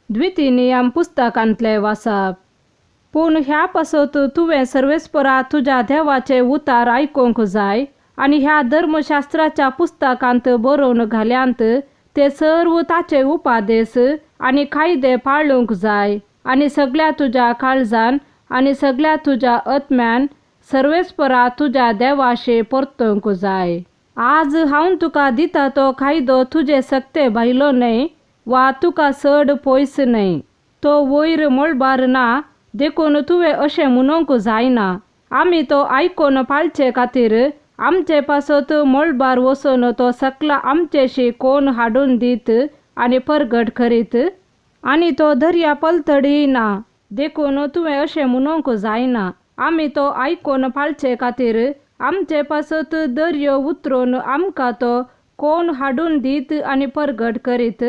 द्वितीय नियम पुस्तकांतले वाचप. पूण ह्या पासत तुवें सर्वेस्परा तुज्या देवाचे उतार आयकोंक जाय आनी ह्या धर्मशास्त्राच्या पुस्तकांत बरोवन घाल्यांत ते सर्व ताचे उपादेश आनी कायदे पाळूंक जाय आनी सगळ्या तुज्या काळजान आनी सगळ्या तुज्या आत्म्यान सर्वेस्परा तुज्या देवाशे परतोवंक जाय. आज हांव तुका दिता तो कायदो तुजे सक्ते भायलो न्हय वा तुका चड पयस न्हय. तो वयर मळबार ना देखून तुवें अशें म्हणूंक जायना. आमी तो आयकोन पाळचे खातीर आमचे पासत मळबार वचून तो सकला आमचेशी कोण हाडून दीत आनी परगट करीत. आनी तो दर्या पलतडी ना देखून तुवें अशें म्हणूंक जायना. आमी तो आयकोन पाळचे खातीर आमचे पासत दर्यो उतरून आमकां तो कोण हाडून दीत आनी परगट करीत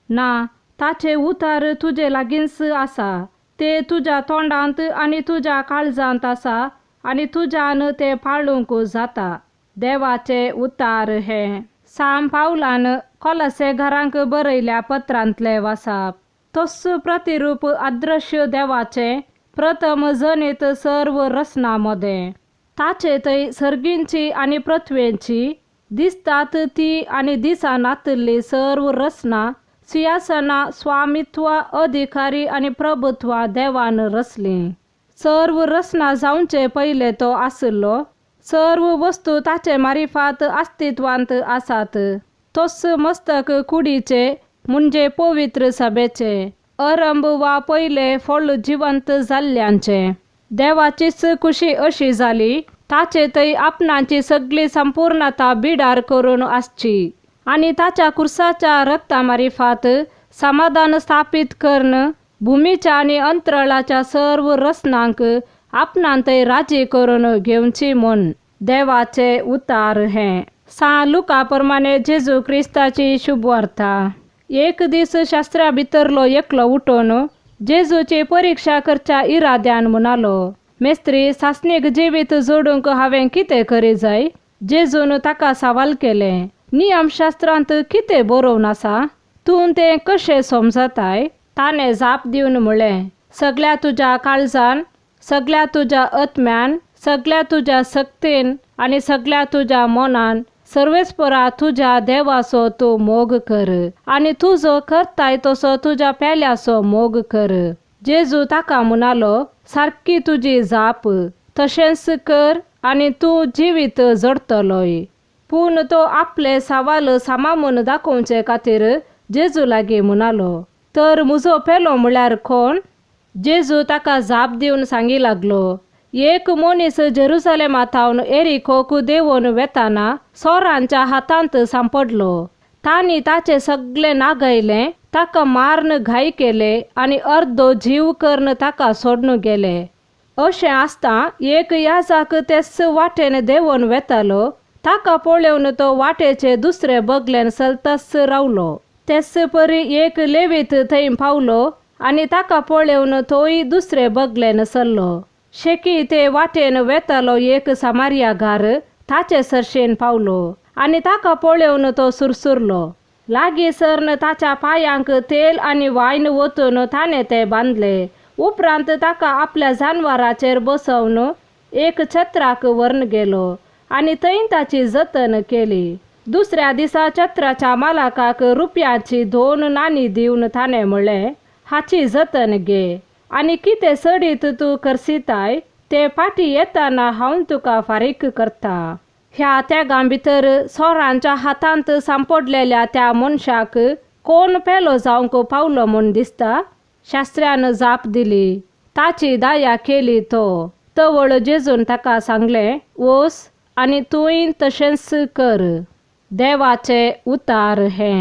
ना. ताचे उतार तुजे लागींच आसा. ते तुज्या तोंडांत आनी तुज्या काळजांत आसा आनी तुज्यान ते पाळूंक जाता. देवाचे उतार हे. सांत पावलान कोलोसे घरांक बरयल्या पत्रांतले वाचप. तोच प्रतिरूप अदृश्य देवाचे प्रथम जनीत सर्व रचनांमध्ये. ताचे थंय सर्गींची आनी पृथ्वेची दिसतात ती आनी दिसानातली सर्व रचना सिंहासना स्वामित्व अधिकारी आनी प्रभुत्वा देवान रचली. सर्व रचना जावचे पयले तो आसलो. सर्व वस्तू ताचे मारिफात अस्तित्वांत आसात. तोच मस्तक कुडीचे म्हणजे पवित्र सभेचे आरंभ वा पयले फळ जिवंत जाल्ल्यांचे. देवाचीच खुशी अशी जाली ताचे थंय आपणाची सगळी संपूर्णता बिडार करून आसची आनी ताच्या कुर्साच्या रक्ता मारिफात समाधान स्थापीत करण भुमीच्या आनी अंतराळाच्या सर्व रचनांक आपणान थंय राजी करून घेवची म्हूण. देवाचे उतार हे. सा लुका प्रमाणे जेजू क्रिस्ताची शुभवार्ता. एक दीस शास्त्रा भितरलो एकलो उठून जेजूची परीक्षा करच्या इराद्यान म्हणालो, मेस्त्री, सासणेक जिवीत जोडूंक हांवें कितें करी जाय? जेजून ताका सवाल केले, नियमशास्त्रांत कितें बरोवन आसा? तूं तें कशें समजताय? ताणें जाप दिवन म्हळें, सगळ्या तुज्या काळजान, सगळ्या तुज्या आत्म्यान, सगळ्या तुज्या सक्तीन आनी सगळ्या तुज्या मनान सर्वेस्परा तुज्या देवाचो तूं मोग कर आनी तुजो करताय तसो तुज्या पेल्याचो मोग कर. जेजू ताका म्हणालो, सारकी तुजी जाप, तशेंच कर आनी तूं जिवीत जडतलोय. पूण तो आपले सवाल सामामून दाखोवचे खातीर जेजू लागीं म्हणालो, तर म्हजो पेलो म्हळ्यार कोण? जेजू ताका जाप दिवन सांगी लागलो, एक मनीस जेरुसलेमांतावन एरिकोक देंवून वेताना सोरांच्या हातांत सांपडलो. तांणी ताचे सगळे नागयले, ताका मारन घाई केले आनी अर्दो जीव करून ताका सोडून गेले. अशें आसता एक याजक तेच वाटेन देंवून वेतालो. ताका पळोवन तो वाटेचे दुसरे बगलेन चलतच रावलो. तेच परी एक लेवीत थंय पावलो आनी ताका पळोवन तोय दुसरे बगलेन चल्लो. शेकी ते वाटेन वेतालो एक समारियागार ताचे सरशेन पावलो आनी ताका पळोवन तो सुरसुरलो. लागीं सरन ताच्या पांयांक तेल आनी वायन ओतून ताणें ते बांदले. उपरांत ताका आपल्या जानवराचेर बसोवन एक छत्राक व्हरून गेलो आनी थंय ताची जतन केली. दुसऱ्या दिसा छत्राच्या मालकाक रुपयाची 2 नाणी दिवन ताणें म्हळें, हाची जतन घे आनी कितें सडीत तूं करसिताय ते फाटीं येताना हांव तुका फारीक करता. ह्या तेगां भितर सोरांच्या हातांत सांपडलेल्या त्या मनशाक कोण पेलो जावंक पावलो म्हूण दिसता? शास्त्र्यान जाप दिली, ताची दया केली तो. तवळ जेजून ताका सांगलें, वच आनी तूंय तशेंच कर. देवाचे उतार हे.